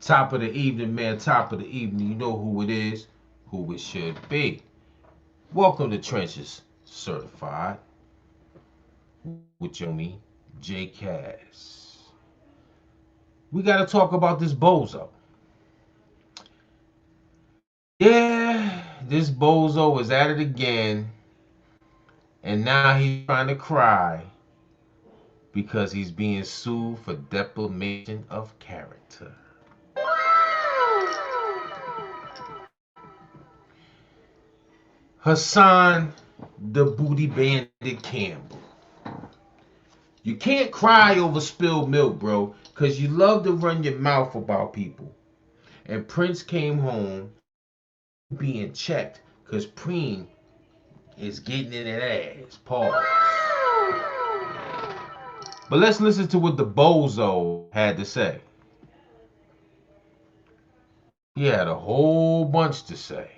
Top of the evening, man. Top of the evening. You know who it is, who it should be. Welcome to Trenches Certified with your homie, J Cass. We got to talk about this bozo. Yeah, this bozo is at it again, and now he's trying to cry because he's being sued for defamation of character. Hassan, the booty bandit Campbell. You can't cry over spilled milk, bro, because you love to run your mouth about people. And Prince came home being checked because Preem is getting in that ass. Pause. But let's listen to what the bozo had to say. He had a whole bunch to say.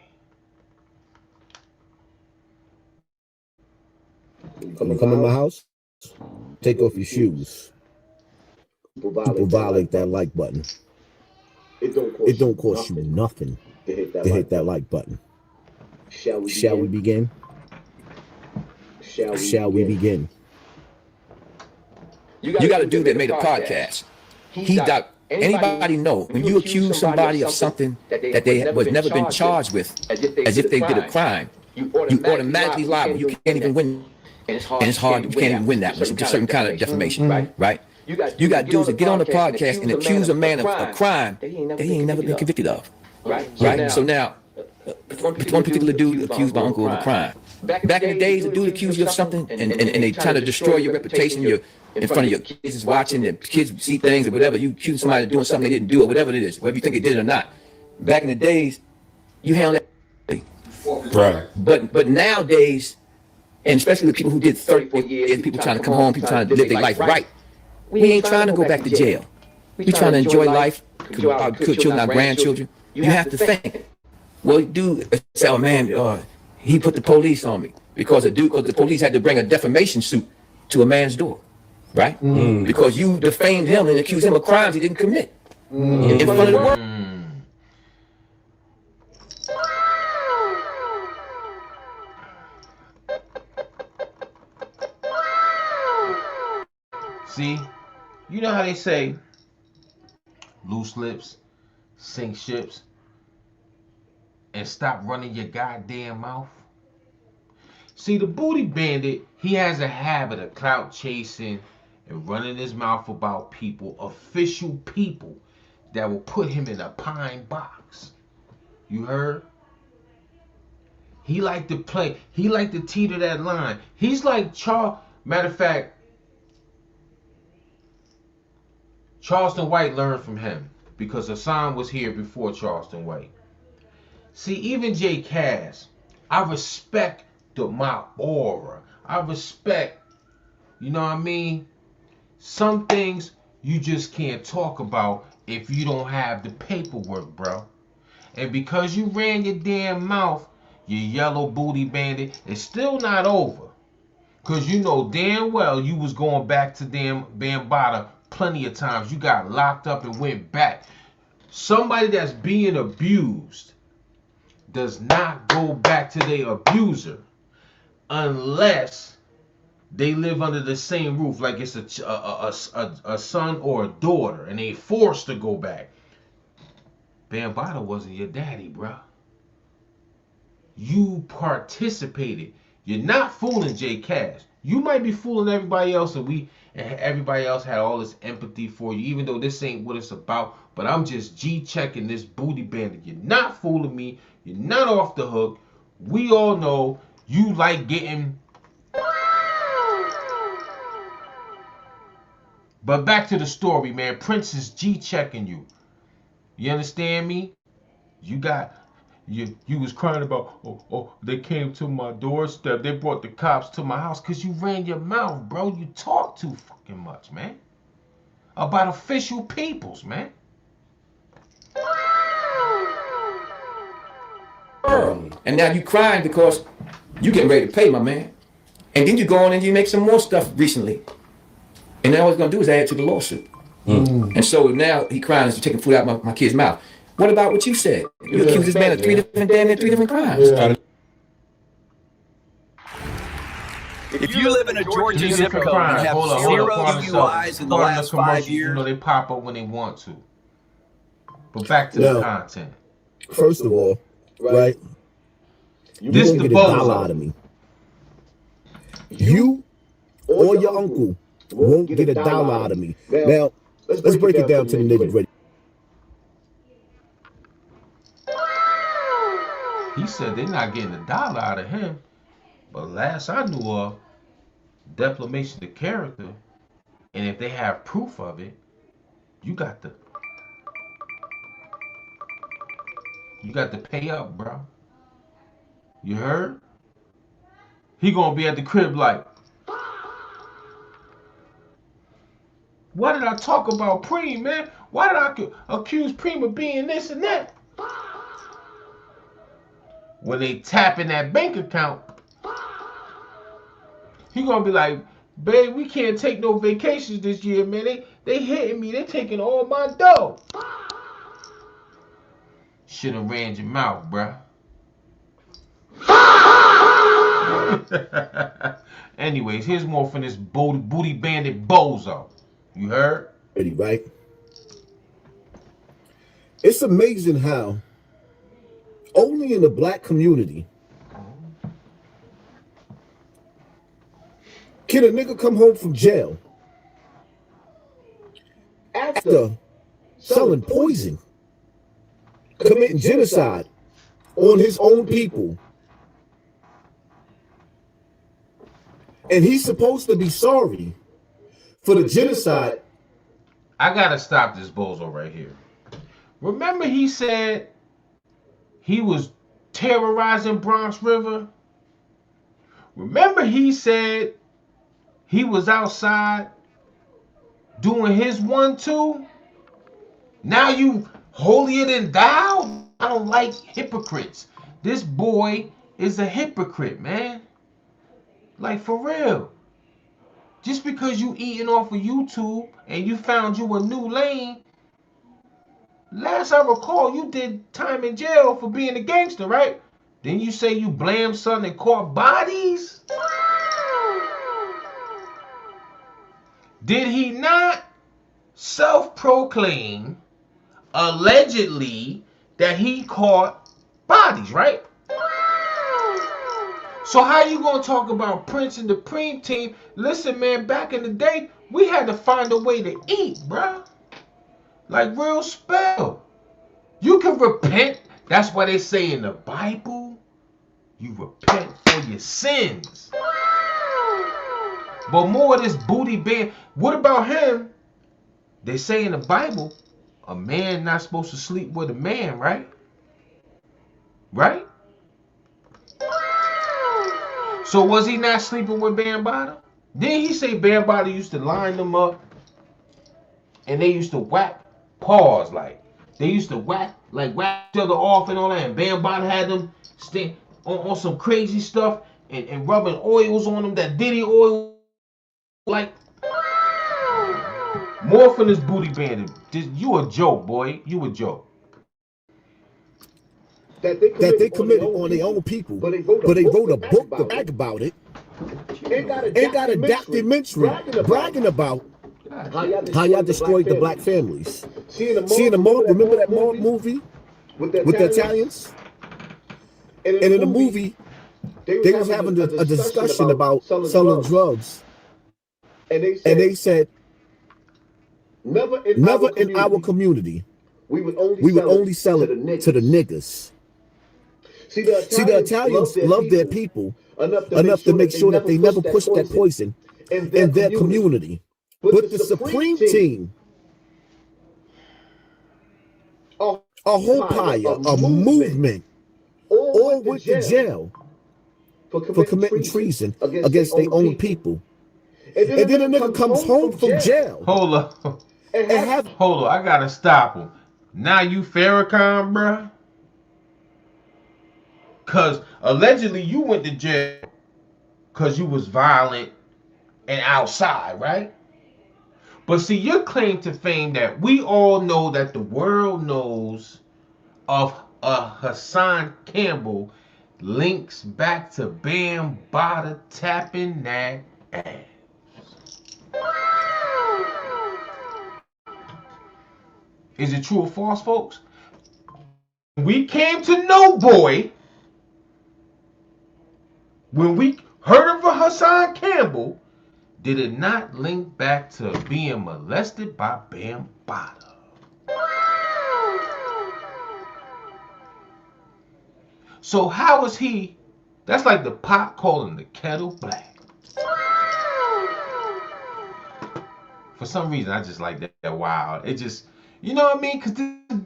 When you come in my house, take off your shoes. People violate that like button. It don't cost you nothing to hit that like button. Shall we begin? Shall we begin? You got a dude that made a podcast. Anybody know when you accuse somebody of something that they was never been charged with, as if they did a crime, you automatically liable. You can't even win, and it's hard. You can't even win that. It's a certain kind of defamation, right? You got dudes that get on the podcast and accuse a man of a crime that he ain't never been convicted of, right? So now, one particular dude accused my uncle of a crime. Back in the days, a dude accused you of something, and they trying to destroy your reputation. You're in front of your kids is watching, and kids see things or whatever. You accuse somebody of doing something they didn't do or whatever it is, whether you think they did it or not. Back in the days, you handle that. Right. But nowadays, and especially the people who did 34 years, people trying to come home, people trying to live their life right, we ain't trying to go back to jail. We trying to enjoy life, our children, our grandchildren. You have to think. Well, dude, say, oh man, he put the police on me because the police had to bring a defamation suit to a man's door, right? Because you defamed him and accused him of crimes he didn't commit in front of the world. See, you know how they say loose lips sink ships, and stop running your goddamn mouth? See, the booty bandit, he has a habit of clout chasing and running his mouth about people, official people that will put him in a pine box. You heard? He like to play, he like to teeter that line. He's like matter of fact, Charleston White learned from him because Hassan was here before Charleston White. See, even J Cass, I respect my aura. I respect, you know what I mean? Some things you just can't talk about if you don't have the paperwork, bro. And because you ran your damn mouth, you yellow booty bandit, it's still not over. Because you know damn well you was going back to damn Bambata plenty of times. You got locked up and went back. Somebody that's being abused does not go back to their abuser unless they live under the same roof, like it's a son or a daughter, and they forced to go back. Bambata wasn't your daddy, bro. You participated. You're not fooling J Cash. You might be fooling everybody else, and everybody else had all this empathy for you, even though this ain't what it's about. But I'm just G-checking this booty bandit. You're not fooling me. You're not off the hook. We all know you like getting. But back to the story, man. Prince is G-checking you. You understand me? You was crying about, oh, they came to my doorstep. They brought the cops to my house because you ran your mouth, bro. You talk too fucking much, man. About official peoples, man. And now you crying because you getting ready to pay, my man. And then you go on and you make some more stuff recently. And then all it's going to do is add to the lawsuit. And so now he crying as he's taking food out of my kid's mouth. What about what you said? You accuse this man of three different crimes. If you live in a Georgia zip code and have zero DUIs in the last 5 years, you know, they pop up when they want to. But back to the content. First of all, right? This the bozo out of me. You or your uncle won't get a dollar out of me. Now, let's break it down to the nitty-gritty. He said they're not getting a dollar out of him. But last I knew of, defamation of character, and if they have proof of it, you got to pay up, bro. You heard? He gonna be at the crib like, why did I talk about Preem, man? Why did I accuse Preem of being this and that? When they tap in that bank account, he gonna be like, babe, we can't take no vacations this year, man. They hitting me. They taking all my dough. Should have ran your mouth, bruh. Anyways, here's more from this booty bandit bozo. You heard? Right? It's amazing how only in the black community can a nigga come home from jail after selling poison, committing genocide on his own people, and he's supposed to be sorry for the genocide. I gotta stop this bozo right here. Remember he said he was terrorizing Bronx River? Remember he said he was outside doing his 1-2? Now you holier than thou? I don't like hypocrites. This boy is a hypocrite, man. Like, for real. Just because you eating off of YouTube and you found you a new lane, last I recall, you did time in jail for being a gangster, right? Then you say you blamed something and caught bodies? Did he not self-proclaim, allegedly, that he caught bodies, right? So how you gonna talk about Prince and the Preem team? Listen, man, back in the day, we had to find a way to eat, bruh. Like real spell. You can repent. That's why they say in the Bible, you repent for your sins. But more of this booty band. What about him? They say in the Bible, a man not supposed to sleep with a man, right? Right? So was he not sleeping with Bambaataa? Then he say Bambaataa used to line them up and they used to whack paws like. They used to whack each other off and all that. And Bambaataa had them stay on some crazy stuff and rubbing oils on them, that Diddy oil. Like, more from this booty bandit. You a joke, boy. You a joke. That they committed on their own people, but they wrote a book to brag about it. Ain't got a documentary bragging about how y'all destroyed the black families. Seeing the mob, remember that mob movie with the Italians? And in the movie, they was having a discussion about selling drugs. And they said, never in our community, we would only sell it to the niggas. See, the Italians love their people enough to make sure that they never push that poison in their community. But the Supreme Team, a whole pile, a movement, all went to jail for committing treason against their own people. And then a nigga comes home from jail. Hold up. Hold up. I gotta stop him. Now you Farrakhan, bruh? Cause allegedly you went to jail cause you was violent and outside, right? But see, your claim to fame that we all know that the world knows of Hassan Campbell links back to Bam Bada tapping that ass. Is it true or false, folks? We came to know boy when we heard of a Hassan Campbell. Did it not link back to being molested by Bam Bada? So how is he? That's like the pot calling the kettle black. For some reason, I just like that wild. It just, you know what I mean? Because this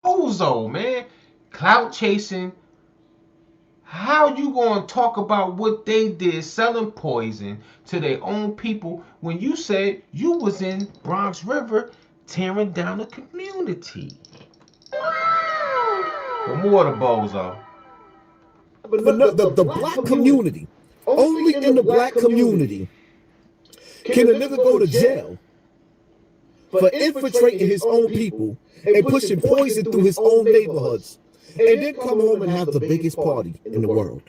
bozo, man. Clout chasing. How you gonna talk about what they did selling poison to their own people when you said you was in Bronx River tearing down a community? But more of the bozo. But the black community, only in the black community can a nigga go to jail for infiltrating his own people and pushing poison through his own neighborhoods, and then come home and have the biggest party in the world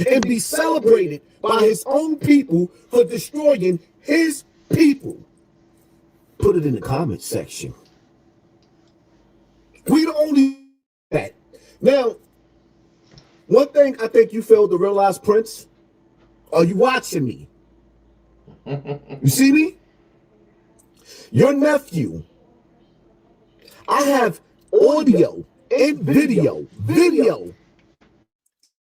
and be celebrated by his own people for destroying his people. Put it in the comments section. We the only that. Now, one thing I think you failed to realize, Prince, are you watching me? You see me? Your nephew. I have audio and video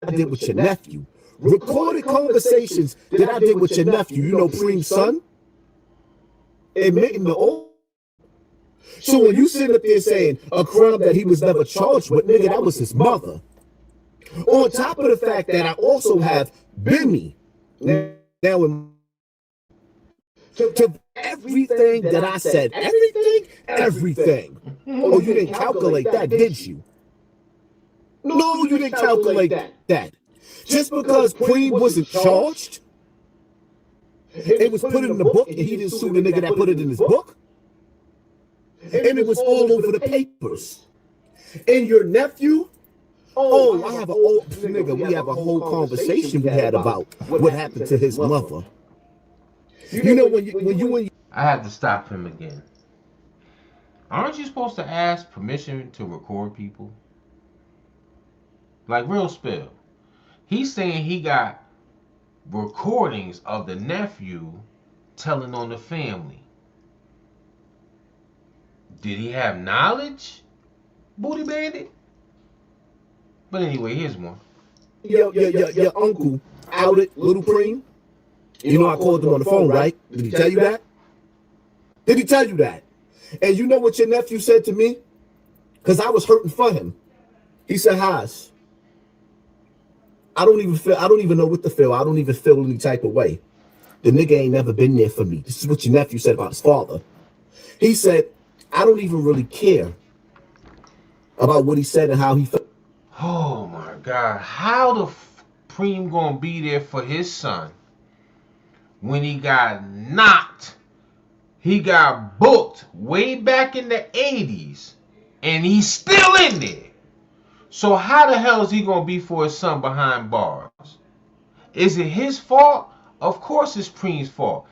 I did with your nephew. Recorded conversations that I did with your nephew. You know Preem's son? Admitting the old. So when you sit up there saying a crime that he was never charged with, nigga, that was his mother. On top of the fact that I also have Benny now in to everything that I said. Everything. Oh, you didn't calculate that, did you? No, you didn't calculate that. Just because Preem wasn't charged, it was put in the book, and he didn't sue the nigga that put it in his book. And it was all over the papers. And your nephew, oh, I have a old nigga. We have a whole conversation we had about what happened to his mother. You know when you I had to stop him again. Aren't you supposed to ask permission to record people? Like real spill. He's saying he got recordings of the nephew telling on the family. Did he have knowledge? Booty bandit? But anyway, here's one. Your uncle outed Little Preem. You know I called him on the phone, right? Did he tell you that? Did he tell you that? And you know what your nephew said to me? Because I was hurting for him. He said, Haas, I don't even know what to feel. I don't even feel any type of way. The nigga ain't never been there for me. This is what your nephew said about his father. He said, I don't even really care about what he said and how he felt. Oh my God. How the Preem gonna be there for his son when he got knocked? He got booked way back in the 80s and he's still in there. So how the hell is he gonna be for his son behind bars? Is it his fault? Of course it's Preem's fault.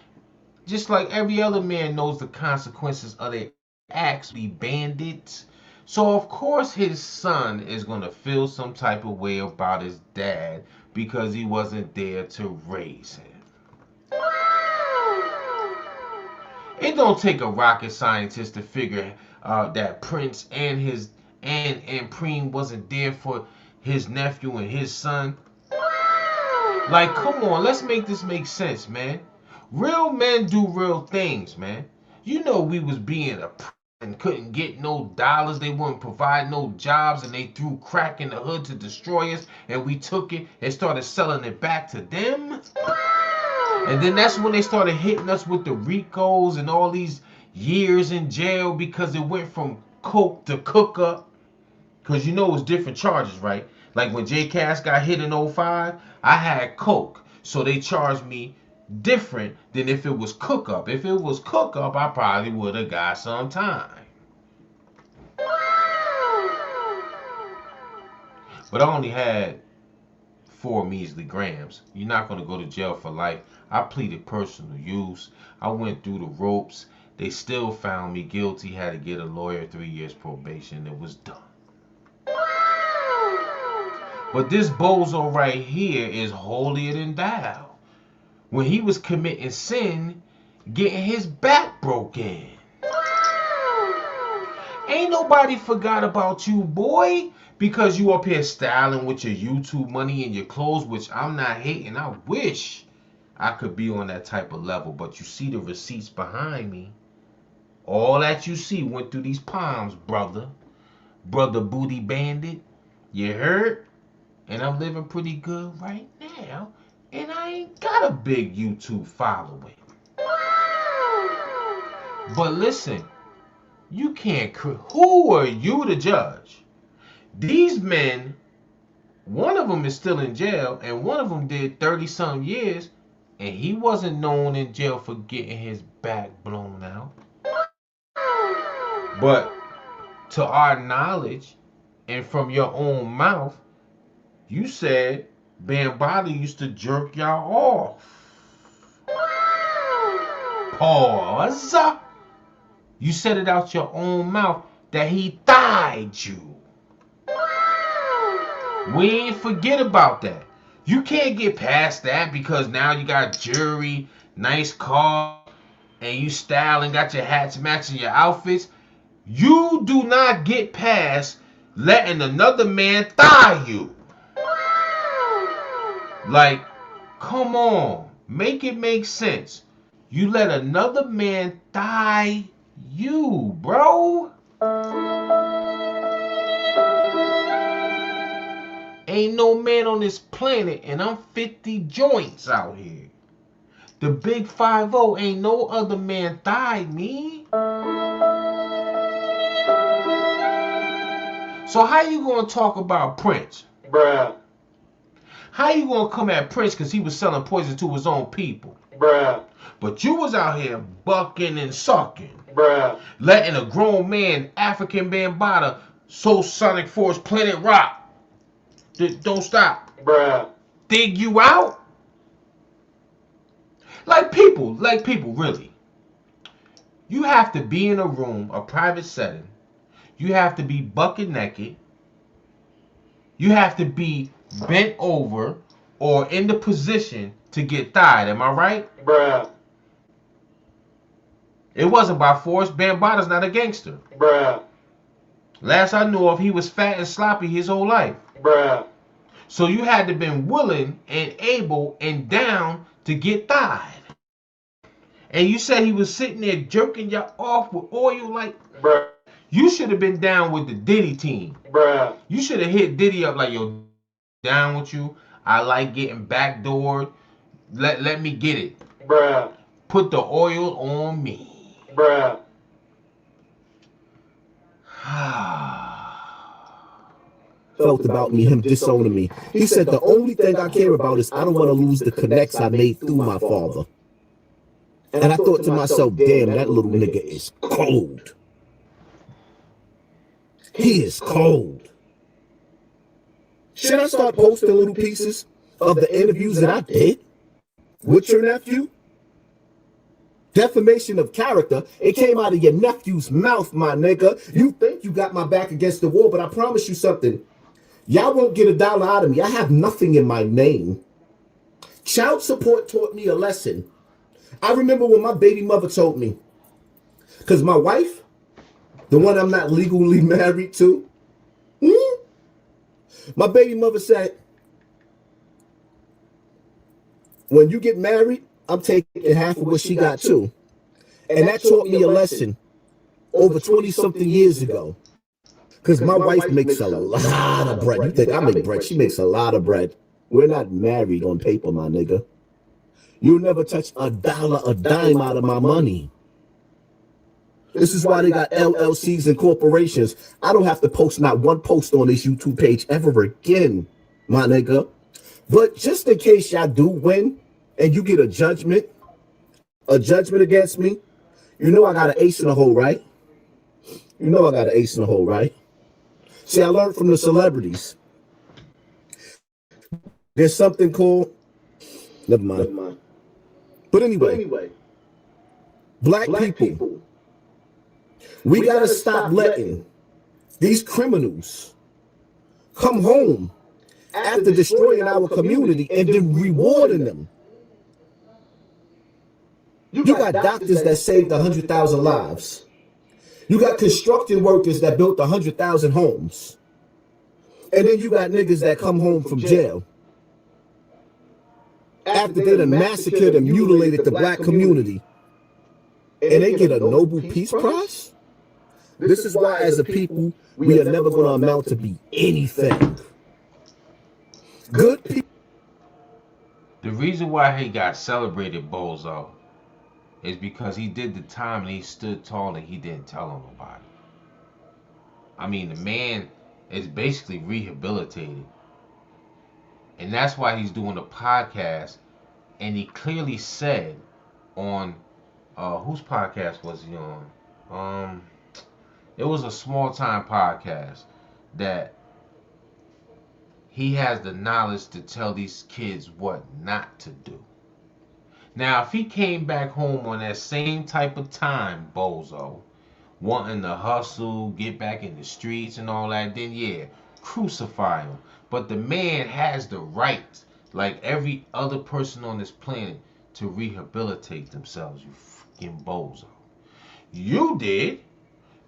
Just like every other man knows the consequences of their acts, be bandits. So of course his son is gonna feel some type of way about his dad because he wasn't there to raise him. It don't take a rocket scientist to figure that Prince and his and Preem wasn't there for his nephew and his son. Like, come on, let's make this make sense, man. Real men do real things, man. You know we was being oppressed and couldn't get no dollars. They wouldn't provide no jobs, and they threw crack in the hood to destroy us, and we took it and started selling it back to them. And then that's when they started hitting us with the Ricos and all these years in jail because it went from coke to cook up. Because you know it was different charges, right? Like when J. Cass got hit in 05, I had coke. So they charged me different than if it was cook up. If it was cook up, I probably would have got some time. But I only had 4 measly grams. You're not going to go to jail for life. I pleaded personal use. I went through the ropes. They still found me guilty. Had to get a lawyer, 3 years probation. It was done. But this bozo right here is holier than thou. When he was committing sin, getting his back broken. Ain't nobody forgot about you, boy, because you up here styling with your YouTube money and your clothes, which I'm not hating. I wish I could be on that type of level, but you see the receipts behind me. All that you see went through these palms, brother. Brother Booty Bandit. You heard? And I'm living pretty good right now. And I ain't got a big YouTube following. But listen, you can't. Who are you to judge? These men, one of them is still in jail, and one of them did 30-something years, and he wasn't known in jail for getting his back blown out. But to our knowledge, and from your own mouth, you said Bambaataa used to jerk y'all off. Pause. You said it out your own mouth that he thied you. We ain't forget about that. You can't get past that because now you got jewelry, nice car, and you style and got your hats matching your outfits. You do not get past letting another man thigh you. Like, come on. Make it make sense. You let another man thigh you, bro. Ain't no man on this planet, and I'm 50 joints out here. The big 5-0, ain't no other man thied me. So how you gonna talk about Prince? Bruh. How you gonna come at Prince because he was selling poison to his own people? Bruh. But you was out here bucking and sucking. Bruh. Letting a grown man, African Bambaataa, Soul Sonic Force, Planet Rock, don't stop. Bruh. Dig you out? Like people, really. You have to be in a room, a private setting. You have to be bucket naked. You have to be bent over or in the position to get thied. Am I right? Bruh. It wasn't by force. Bambaataa's not a gangster. Bruh. Last I knew of, he was fat and sloppy his whole life. Bruh. So you had to been willing and able and down to get thied. And you said he was sitting there jerking you off with oil like... Bruh. You should have been down with the Diddy team. Bruh. You should have hit Diddy up like, yo, down with you. I like getting backdoored. Let me get it. Bruh. Put the oil on me. Bruh. Felt about me, him disowning me. He said the only thing I care about is I don't want to lose the connects I made through my father. And I thought to myself, damn, that little nigga is cold. He is cold. Should I start posting little pieces of the interviews that I did with your nephew? Defamation of character. It came out of your nephew's mouth, my nigga. You think you got my back against the wall, but I promise you something. Y'all won't get $1 out of me. I have nothing in my name. Child support taught me a lesson. I remember when my baby mother told me, because my wife, the one I'm not legally married to, my baby mother said, when you get married, I'm taking half of what she got too. And that taught me a lesson over 20-something years ago. Because my wife makes a lot of bread. You think I make bread? She makes a lot of bread. We're not married on paper, my nigga. You'll never touch $1, a dime out of my money. This is why they got LLCs and corporations. I don't have to post not one post on this YouTube page ever again, my nigga. But just in case y'all do win, and you get a judgment against me, you know I got an ace in the hole, right? You know I got an ace in the hole, right? See, I learned from the celebrities. There's something called, never mind. But anyway, black people, we gotta stop letting these criminals come home after destroying our community and then rewarding them. You got doctors that saved 100,000 lives. You got construction workers that built 100,000 homes. And then you got niggas that come home from jail after they done massacred and mutilated the black community. And they get a Nobel Peace Prize? This is why, as a people, we are never going to amount to be anything. Good people. The reason why he got celebrated, Bozo, is because he did the time and he stood tall and he didn't tell on nobody. I mean, the man is basically rehabilitated. And that's why he's doing a podcast. And he clearly said on, whose podcast was he on? It was a small time podcast that he has the knowledge to tell these kids what not to do. Now, if he came back home on that same type of time, Bozo, wanting to hustle, get back in the streets and all that, then yeah, crucify him. But the man has the right, like every other person on this planet, to rehabilitate themselves, you freaking Bozo. You did.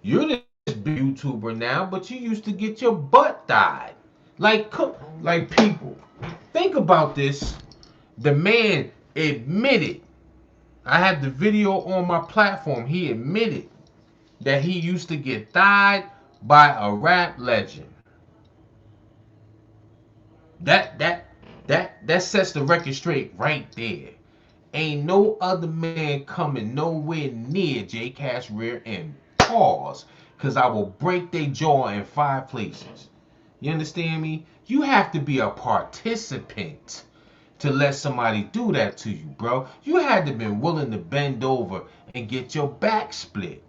You're this big YouTuber now, but you used to get your butt died. Like people, think about this. The man admitted, I have the video on my platform, he admitted that he used to get died by a rap legend. That sets the record straight right there. Ain't no other man coming nowhere near J Cash rear end. Pause. Cause I will break their jaw in 5 places. You understand me? You have to be a participant to let somebody do that to you, bro. You had to be willing to bend over and get your back split.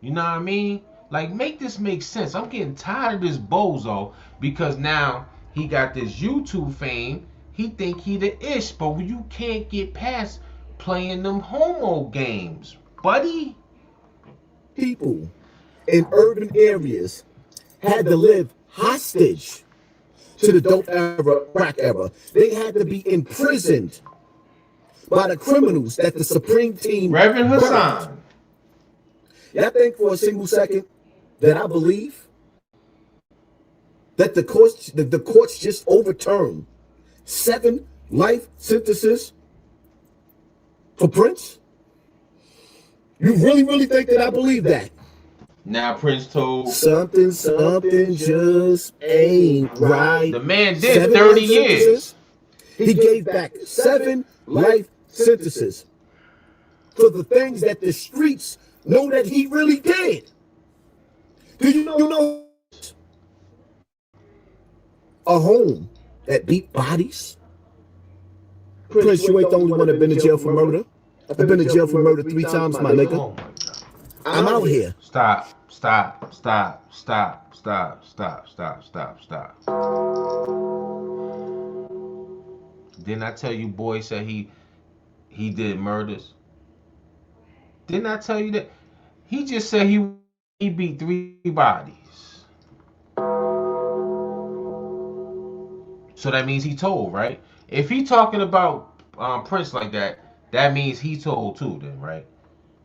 You know what I mean? Like, make this make sense. I'm getting tired of this Bozo because now he got this YouTube fame. He think he the ish, but you can't get past playing them homo games, buddy. People in urban areas had to live hostage to the dope era, crack era. They had to be imprisoned by the criminals that the Supreme Team Reverend Hassan. Y'all think for a single second that I believe that the courts just overturned 7 life sentences for Prince? You really think that I believe that? Now Prince told something just ain't right. The man did 30 years. He gave back 7 life sentences for the things that the streets know that he really did. Do you know a home that beat bodies? Prince, you ain't the only one that been in jail for murder. I've been in jail for murder 3 times, my nigga. Oh my God. I'm out here. Stop. Didn't I tell you boy said he did murders? Didn't I tell you that? He just said he beat 3 bodies. So that means he told, right? If he talking about Prince like that, that means he told too then, right?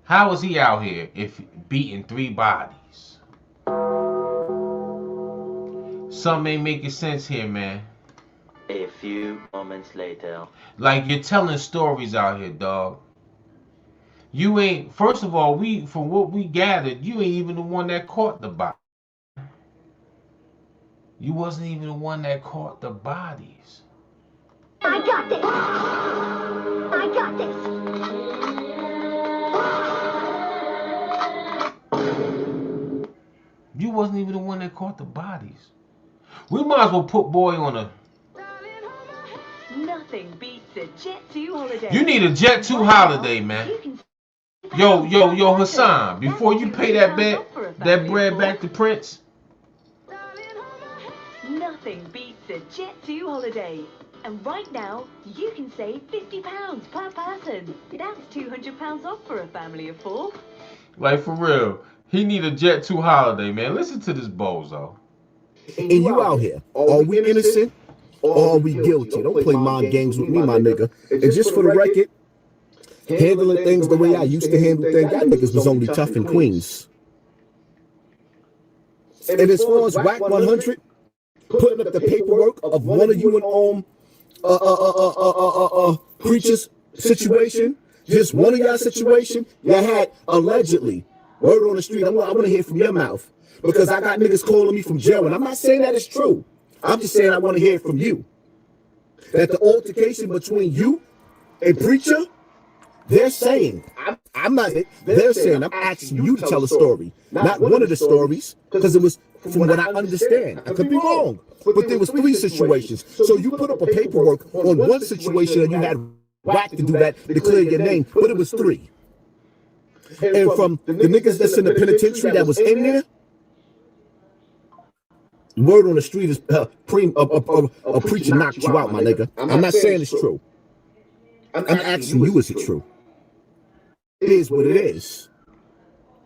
How is he out here if beating 3 bodies? Something ain't making sense here, man. A few moments later. Like, you're telling stories out here, dog. You ain't, first of all, from what we gathered, you ain't even the one that caught the body. You wasn't even the one that caught the bodies. I got this. I got this. You wasn't even the one that caught the bodies. We might as well put boy on a... Nothing beats You need a Jet 2 holiday, man. Yo, Hassan, before you pay that bread back to Prince. Nothing beats a Jet 2 holiday. And right now, you can save £50 per person. That's £200 off for a family of 4. Like, for real. He need a Jet 2 holiday, man. Listen to this bozo. And you out here. Are we innocent or are we guilty? Don't play mind games with me, my nigga. And just for the record, handling things the way I used to handle things, that niggas was only tough in Queens. And as far as WAC 100, putting up the paperwork of one of you and preacher's situation, just one of y'all situation, y'all had allegedly, word on the street, I want to hear from your mouth. Because I got niggas calling me from jail, and I'm not saying that it's true. I'm just saying I want to hear it from you. That the altercation between you and preacher, they're saying, I'm not, they're saying, I'm asking you to tell a story. Not one of the stories, because it was from what I understand. I could be wrong. But there was 3 situations. So you put up a paperwork on one situation and you had WAC to do that, declare your name, but it was 3. And from the niggas that's in the penitentiary that was in there, word on the street is a preacher knocked you out, my nigga. I'm not saying it's true. I'm asking you, is it true? It is what it is.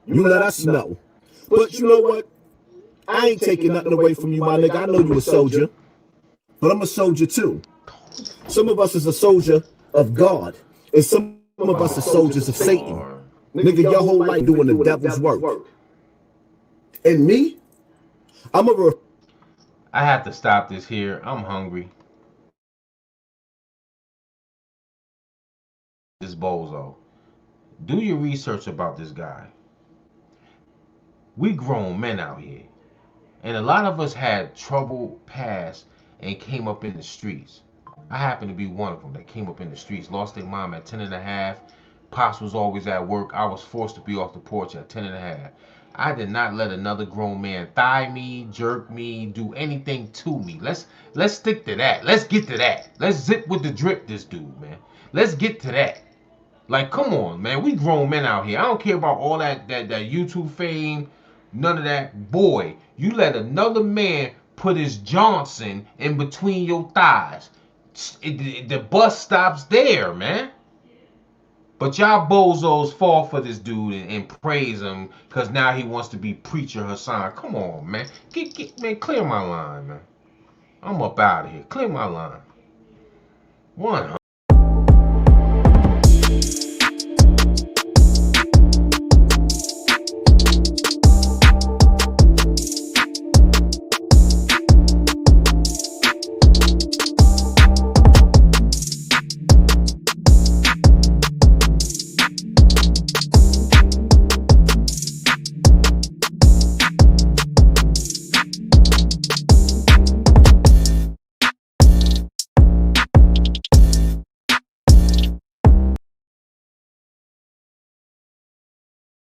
You let us know. But you know what? I ain't taking nothing away from you, my nigga. I know you a soldier, but I'm a soldier too. Some of us is a soldier of God, and some of us are soldiers of Satan. Nigga, your whole life doing the devil's work. And me, I have to stop this here. I'm hungry. This bozo. Do your research about this guy. We grown men out here. And a lot of us had trouble past and came up in the streets. I happen to be one of them that came up in the streets. Lost their mom at 10 and a half. Pops was always at work. I was forced to be off the porch at 10 and a half. I did not let another grown man thigh me, jerk me, do anything to me. Let's stick to that. Let's get to that. Let's zip with the drip this dude, man. Let's get to that. Like, come on, man. We grown men out here. I don't care about all that YouTube fame. None of that. Boy, you let another man put his Johnson in between your thighs. The bus stops there, man. But y'all bozos fall for this dude and praise him because now he wants to be preacher Hassan. Come on, man. Man, clear my line, man. I'm up out of here. Clear my line. 100.